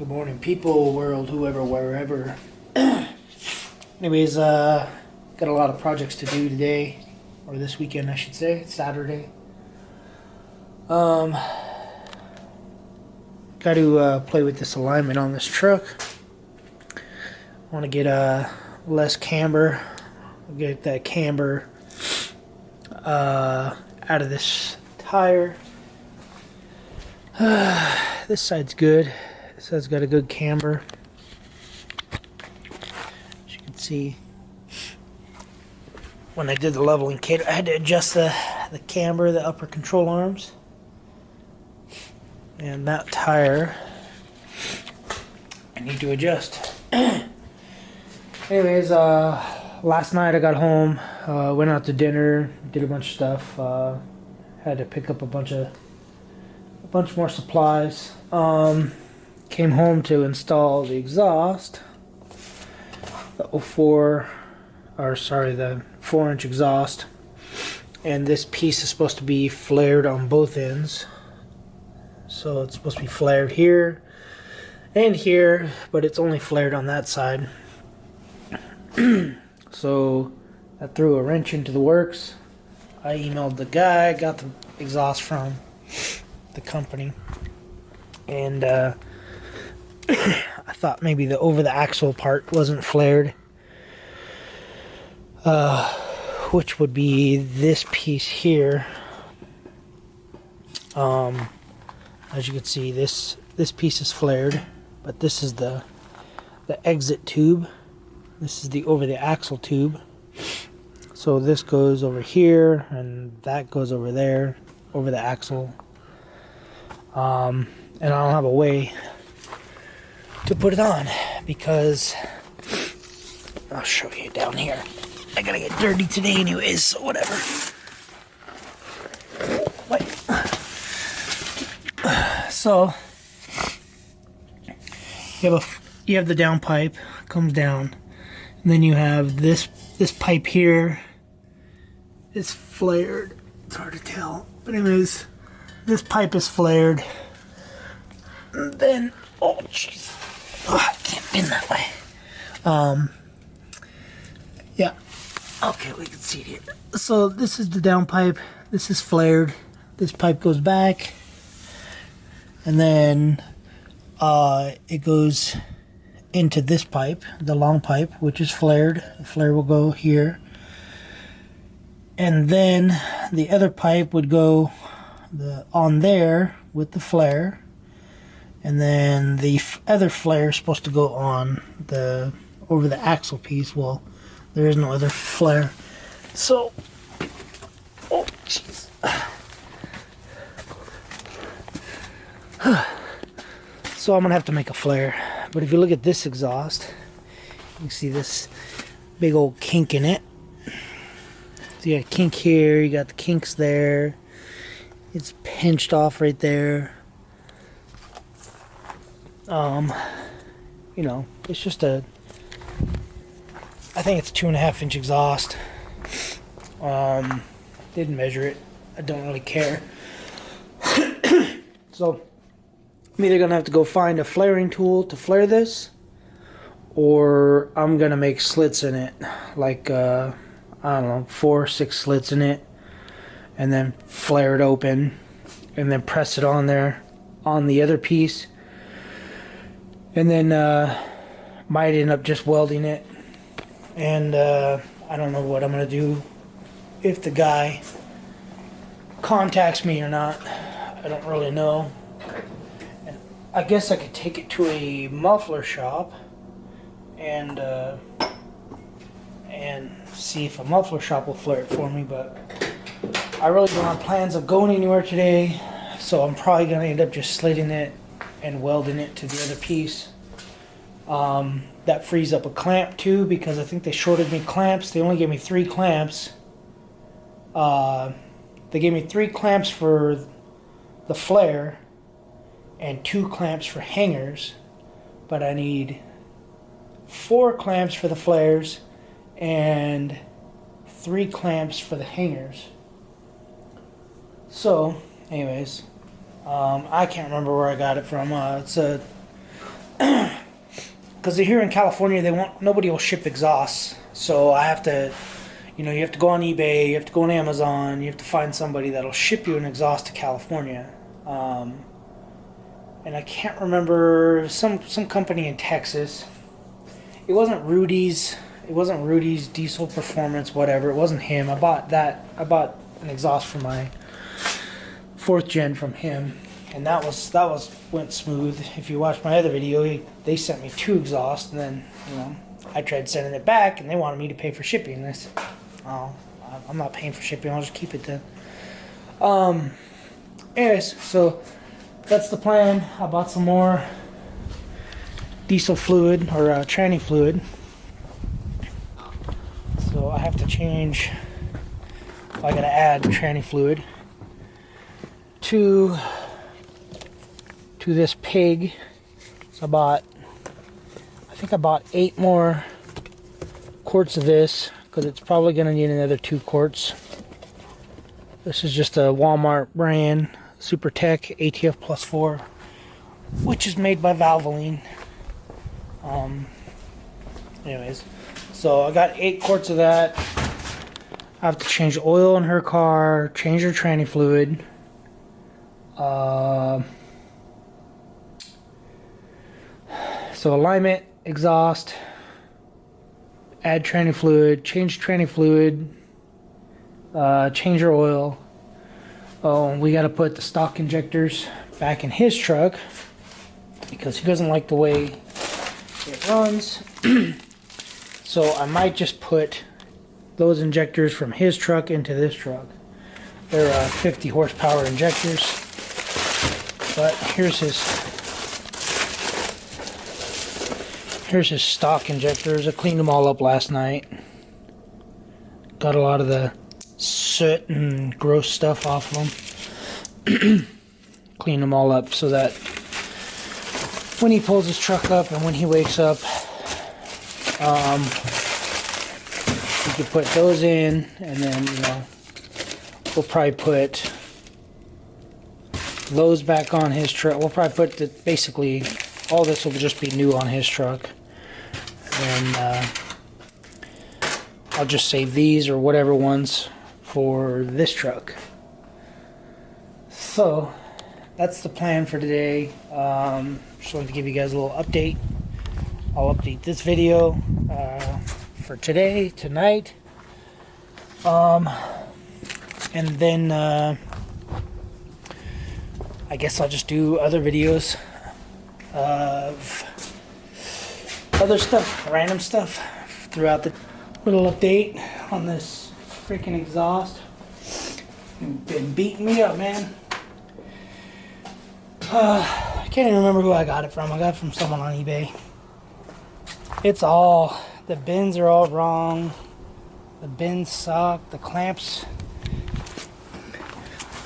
Good morning, people, world, whoever, wherever. Anyways, got a lot of projects to do today, or this weekend, I should say. It's Saturday. Got to play with this alignment on this truck. I want to get less camber. Get that camber out of this tire. This side's good. This side's got a good camber. As you can see, when I did the leveling kit, I had to adjust the camber, the upper control arms. And that tire, I need to adjust. Anyways, last night I got home, went out to dinner, did a bunch of stuff. Had to pick up a bunch more supplies. Came home to install the exhaust, the 4-inch exhaust, and this piece is supposed to be flared on both ends. So it's supposed to be flared here and here, but it's only flared on that side. So I threw a wrench into the works. I emailed the guy, got the exhaust from the company, and I thought maybe the over the axle part wasn't flared, which would be this piece here. As you can see, this piece is flared, but this is the exit tube. This is the over the axle tube. So this goes over here, and that goes over there, over the axle. And I don't have a way to put it on because I'll show you down here. I gotta get dirty today anyways, so whatever. What? So you have the down pipe, comes down, and then you have this pipe here. It's flared. It's hard to tell, but anyways, this pipe is flared. And then, oh jeez, I can't bend that way. Yeah, okay, we can see it here. So this is the down pipe. This is flared. This pipe goes back, and then it goes into this pipe, the long pipe, which is flared. The flare will go here, and then the other pipe would go on there with the flare, and then the other flare is supposed to go on the over the axle piece. Well, there is no other flare, so oh jeez. So I'm gonna have to make a flare. But if you look at this exhaust, you can see this big old kink in it. So you got a kink here, you got the kinks there. It's pinched off right there. You know, it's just I think it's 2.5-inch exhaust. Didn't measure it. I don't really care. So I'm either gonna have to go find a flaring tool to flare this, or I'm gonna make slits in it, like I don't know, 4 or 6 slits in it, and then flare it open, and then press it on there on the other piece, and then might end up just welding it. And I don't know what I'm gonna do, if the guy contacts me or not. I don't really know. And I guess I could take it to a muffler shop and see if a muffler shop will flare it for me, but I really don't have plans of going anywhere today, so I'm probably gonna end up just slitting it and welding it to the other piece. That frees up a clamp too, because I think they shorted me clamps. They only gave me 3 clamps. They gave me 3 clamps for the flare and 2 clamps for hangers, but I need 4 clamps for the flares and 3 clamps for the hangers. So anyways, I can't remember where I got it from. It's a because here in California, nobody will ship exhausts. So I have to, you have to go on eBay, you have to go on Amazon, you have to find somebody that'll ship you an exhaust to California. And I can't remember, some company in Texas. It wasn't Rudy's. It wasn't Rudy's Diesel Performance, whatever. It wasn't him. I bought an exhaust for my 4th gen from him, and that went smooth. If you watch my other video, they sent me 2 exhausts, and then I tried sending it back, and they wanted me to pay for shipping. And I said, "Oh, I'm not paying for shipping. I'll just keep it then." Anyways, so that's the plan. I bought some more diesel fluid or tranny fluid. So I have to change. I gotta add tranny fluid to this pig. So I think I bought 8 more quarts of this because it's probably gonna need another 2 quarts. This is just a Walmart brand Super Tech ATF Plus 4, which is made by Valvoline. Anyways, so I got 8 quarts of that. I have to change the oil in her car, change her tranny fluid. So alignment, exhaust, add tranny fluid, change tranny fluid, change her oil. Oh, we got to put the stock injectors back in his truck because he doesn't like the way it runs. So I might just put those injectors from his truck into this truck. They're 50 horsepower injectors. But here's his stock injectors. I cleaned them all up last night. Got a lot of the soot and gross stuff off of them. Clean them all up so that when he pulls his truck up and when he wakes up, we could put those in, and then we'll probably put those back on his truck. We'll probably put basically all this will just be new on his truck, and I'll just save these or whatever ones for this truck. So that's the plan for today. Just wanted to give you guys a little update. I'll update this video for today, tonight, and then I guess I'll just do other videos of other stuff, random stuff throughout the little update on this freaking exhaust. You've been beating me up, man. I can't even remember who I got it from. I got it from someone on eBay. The bins are all wrong. The bins suck. The clamps,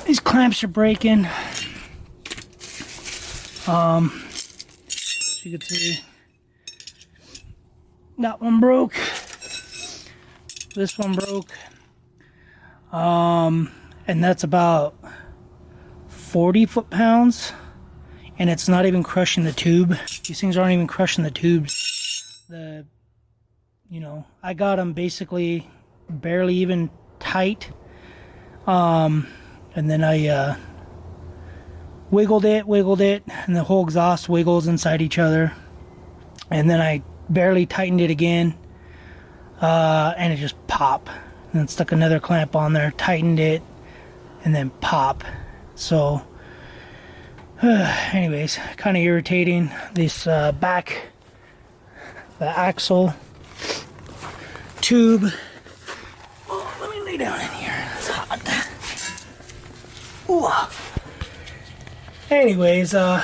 these clamps are breaking. As you can see, that one broke. This one broke. And that's about 40 foot-pounds. And it's not even crushing the tube. These things aren't even crushing the tubes. I got them basically barely even tight. And then I wiggled it, and the whole exhaust wiggles inside each other. And then I barely tightened it again, and it just popped. And then stuck another clamp on there, tightened it, and then pop. So, anyways, kind of irritating. This the axle tube. Oh, let me lay down in here. It's hot. Ooh. Anyways, so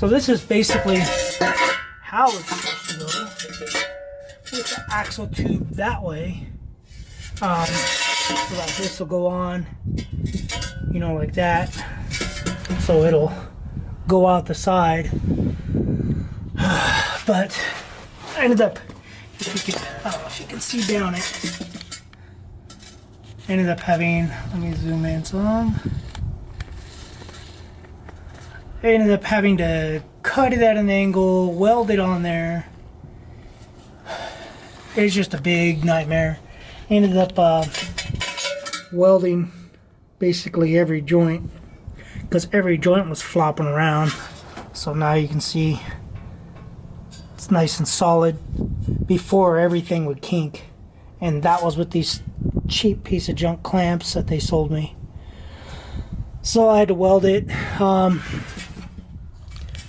this is basically how it's supposed to go. With the axle tube that way. So that this will go on, like that. So it'll go out the side. But I ended up, I don't know if you can see down it. Ended up having, let me zoom in some. I ended up having to cut it at an angle, weld it on there, it's just a big nightmare. Ended up welding basically every joint because every joint was flopping around. So now you can see it's nice and solid. Before, everything would kink, and that was with these cheap piece of junk clamps that they sold me. So I had to weld it.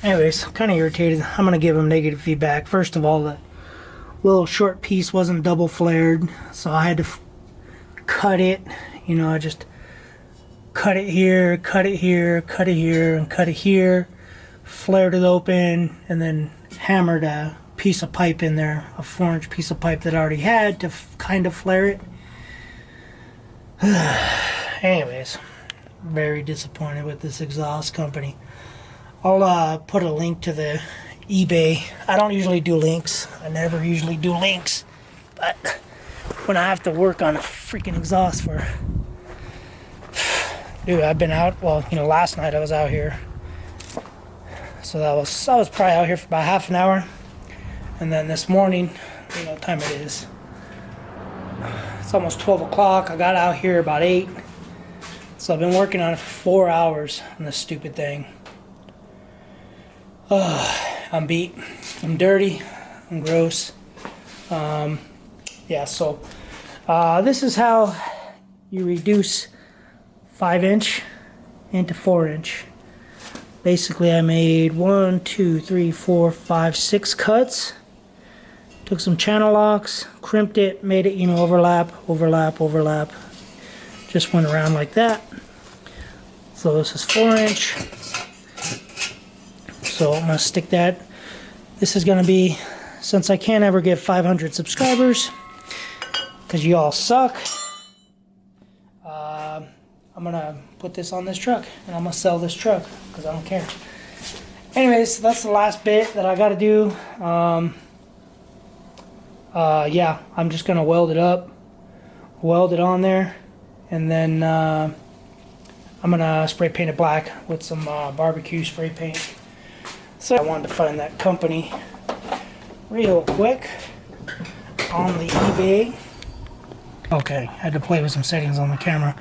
Anyways, I'm kind of irritated. I'm gonna give them negative feedback. First of all, the little short piece wasn't double flared, so I had to cut it. You know, I just cut it here, cut it here, cut it here, and cut it here. Flared it open, and then hammered a piece of pipe in there, a 4-inch piece of pipe that I already had to kind of flare it. Anyways, very disappointed with this exhaust company. I'll put a link to the eBay. I don't usually do links. I never usually do links. But when I have to work on a freaking exhaust for... Dude, I've been out, well, you know, last night I was out here. So I was probably out here for about half an hour. And then this morning, you know what time it is. It's almost 12 o'clock. I got out here about 8. So I've been working on it for 4 hours on this stupid thing. I'm beat. I'm dirty. I'm gross. Yeah, so this is how you reduce 5-inch into 4-inch. Basically, I made 1, 2, 3, 4, 5, 6 cuts. Took some channel locks, crimped it, made it, you know, overlap, overlap, overlap. Just went around like that. So this is 4-inch. So I'm gonna stick that. This is gonna be, since I can't ever get 500 subscribers, because you all suck, I'm gonna put this on this truck, and I'm gonna sell this truck, because I don't care. Anyways, that's the last bit that I gotta do. Yeah, I'm just gonna weld it up, weld it on there, and then I'm gonna spray paint it black with some barbecue spray paint. So I wanted to find that company real quick on the eBay. Okay, I had to play with some settings on the camera.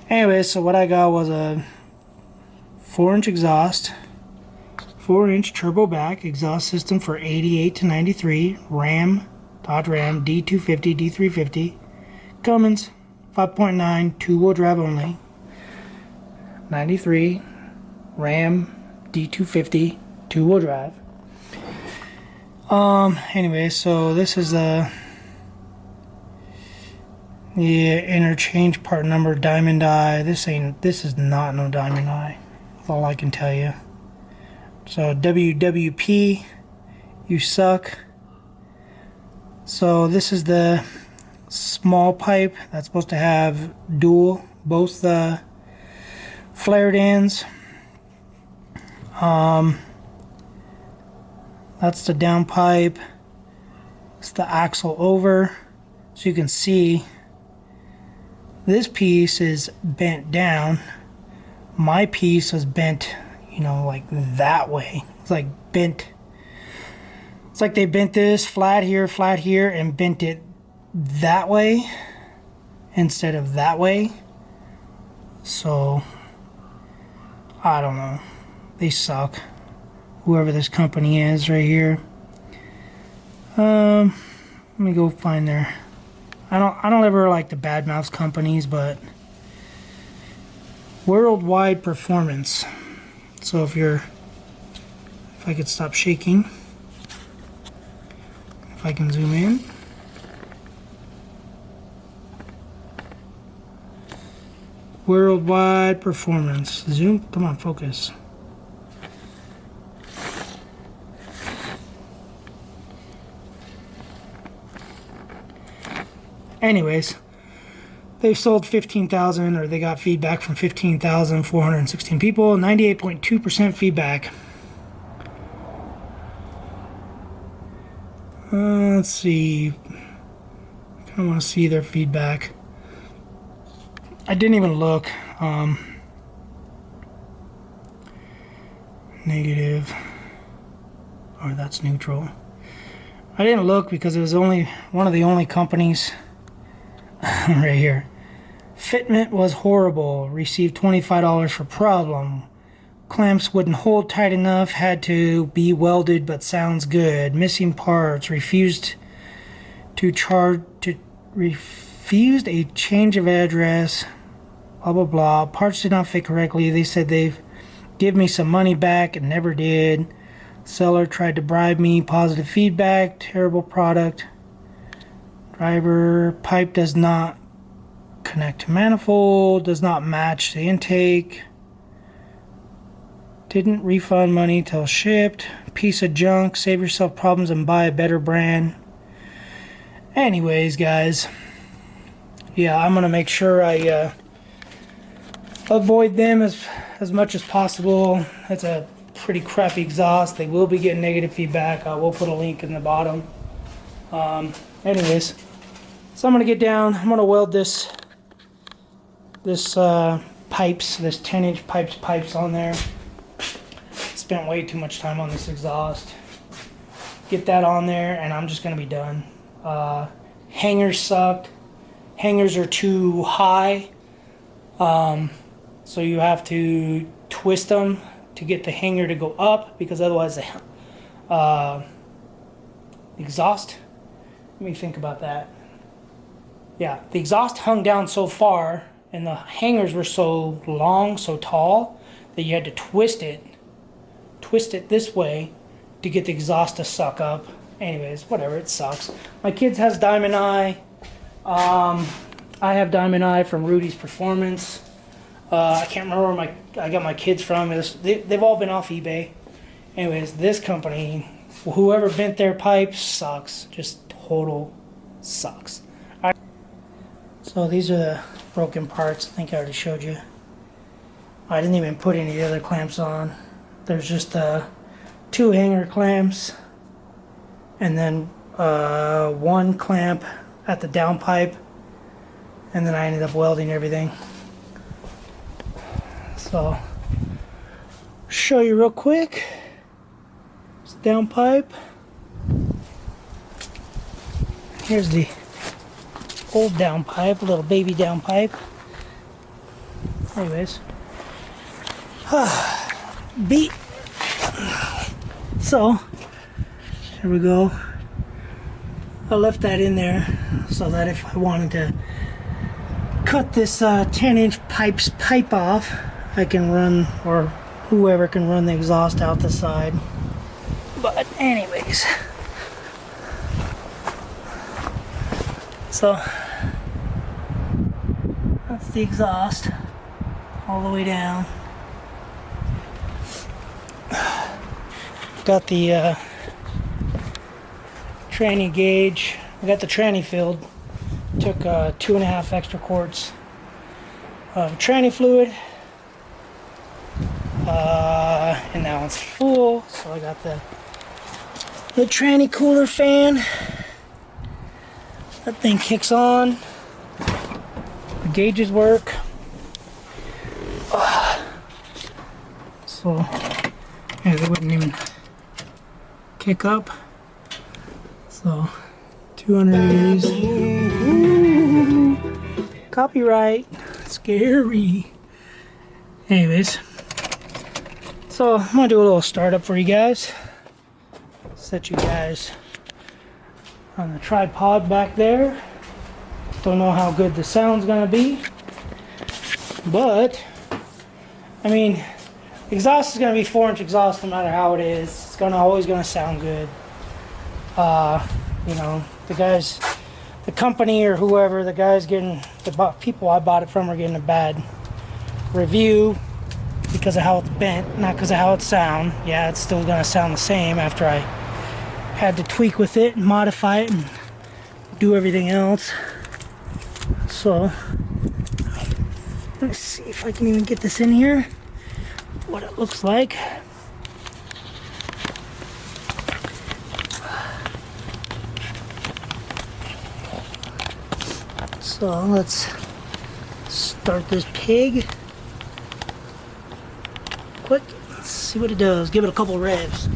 Anyway, so what I got was a 4-inch exhaust, 4-inch turbo back exhaust system for 88 to 93, Dodge Ram D250, D350, Cummins 5.9, 2-wheel drive only, 93, Ram D250, 2-wheel drive. Anyway, so this is the interchange part number Diamondeye. This is not no Diamondeye. That's all I can tell you. So WWP, you suck. So this is the small pipe that's supposed to have both the flared ends. That's the down pipe. It's the axle over. So you can see this piece is bent down. My piece is bent, you know, like that way. It's like bent. It's like they bent this flat here, and bent it that way instead of that way. So, I don't know. They suck. Whoever this company is right here. Let me go find their... I don't ever like to badmouth companies, but Worldwide Performance. So if I could stop shaking, if I can zoom in. Worldwide Performance. Zoom, come on, focus. Anyways, they've sold 15,000, or they got feedback from 15,416 people, 98.2% feedback. Let's see. I kind of want to see their feedback. I didn't even look. Negative. Or that's neutral. I didn't look because it was only one of the only companies right here. Fitment was horrible. Received $25 for problem. Clamps wouldn't hold tight enough. Had to be welded, but sounds good. Missing parts. Refused a change of address. Blah blah blah. Parts did not fit correctly. They said they'd give me some money back and never did. Seller tried to bribe me. Positive feedback. Terrible product. Driver pipe does not connect to manifold. Does not match the intake. Didn't refund money till shipped. Piece of junk. Save yourself problems and buy a better brand. Anyways, guys. Yeah, I'm going to make sure I avoid them as much as possible. That's a pretty crappy exhaust. They will be getting negative feedback. I will put a link in the bottom. Anyways, so I'm going to get down. I'm going to weld this pipes, this 10-inch pipes on there. Spent way too much time on this exhaust. Get that on there and I'm just going to be done. Hangers sucked. Hangers are too high. So you have to twist them to get the hanger to go up, because otherwise the exhaust, let me think about that. Yeah, the exhaust hung down so far and the hangers were so long, so tall, that you had to twist it this way to get the exhaust to suck up. Anyways, whatever, it sucks. My kids has Diamondeye. I have Diamondeye from Rudy's Performance. I can't remember where I got my kids from. They've all been off eBay. Anyways, this company, whoever bent their pipes, sucks. Just total sucks. All right. So these are the broken parts. I think I already showed you. I didn't even put any of the other clamps on. There's just 2 hanger clamps and then 1 clamp at the downpipe, and then I ended up welding everything. So, show you real quick. It's the downpipe. Here's the old downpipe, little baby downpipe. Anyways, beat. So, here we go. I left that in there so that if I wanted to cut this 10-inch pipe off, I can run, or whoever can run the exhaust out the side. But anyways, so that's the exhaust all the way down. Got the tranny gauge. I got the tranny filled. Took 2.5 extra quarts of tranny fluid. And now it's full, so I got the tranny cooler fan. That thing kicks on. The gauges work. So yeah, they wouldn't even kick up. So 200 degrees. Ooh, copyright. Scary. Anyways. So I'm going to do a little startup for you guys. Set you guys on the tripod back there. Don't know how good the sound's going to be. But, I mean, exhaust is going to be 4-inch exhaust no matter how it is. It's always going to sound good. You know, the company or whoever, the guys getting, the people I bought it from are getting a bad review because of how it's bent, not because of how it sounds. Yeah, it's still going to sound the same after I had to tweak with it and modify it and do everything else. So, let's see if I can even get this in here, what it looks like. So let's start this pig. Quick, let's see what it does. Give it a couple revs.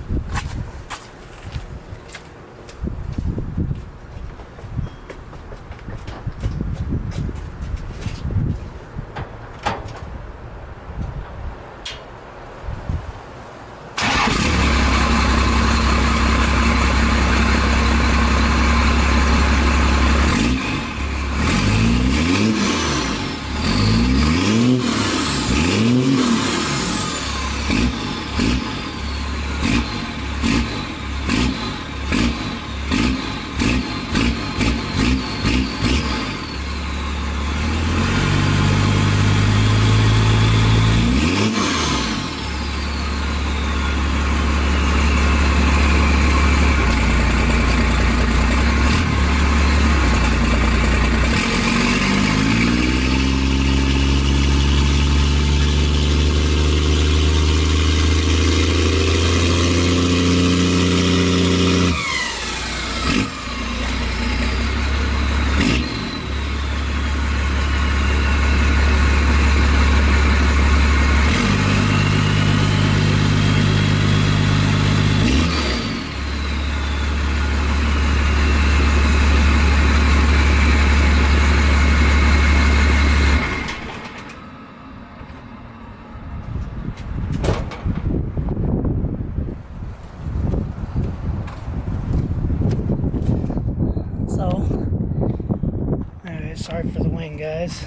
Sorry for the wind, guys.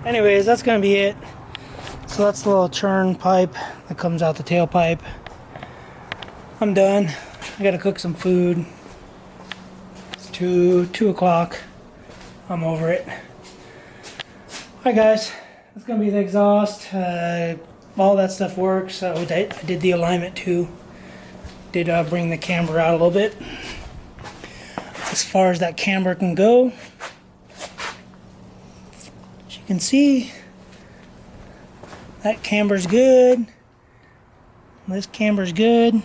Anyways, that's gonna be it. So that's the little churn pipe that comes out the tailpipe. I'm done. I gotta cook some food. It's 2 o'clock. I'm over it. Alright guys, that's gonna be the exhaust. All that stuff works. I did the alignment too. Did bring the camber out a little bit. As far as that camber can go. As you can see, that camber's good. This camber's good.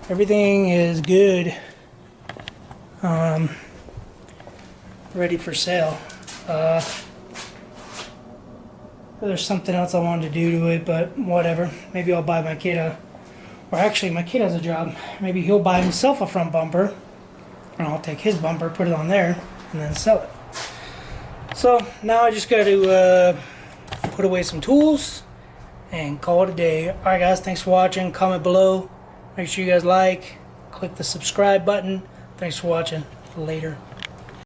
Everything is good. Ready for sale. There's something else I wanted to do to it, but whatever. Maybe I'll buy my kid or actually my kid has a job. Maybe he'll buy himself a front bumper, and I'll take his bumper, put it on there, and then sell it. So now I just got to put away some tools and call it a day. Alright guys, thanks for watching. Comment below. Make sure you guys like, click the subscribe button. Thanks for watching. Later.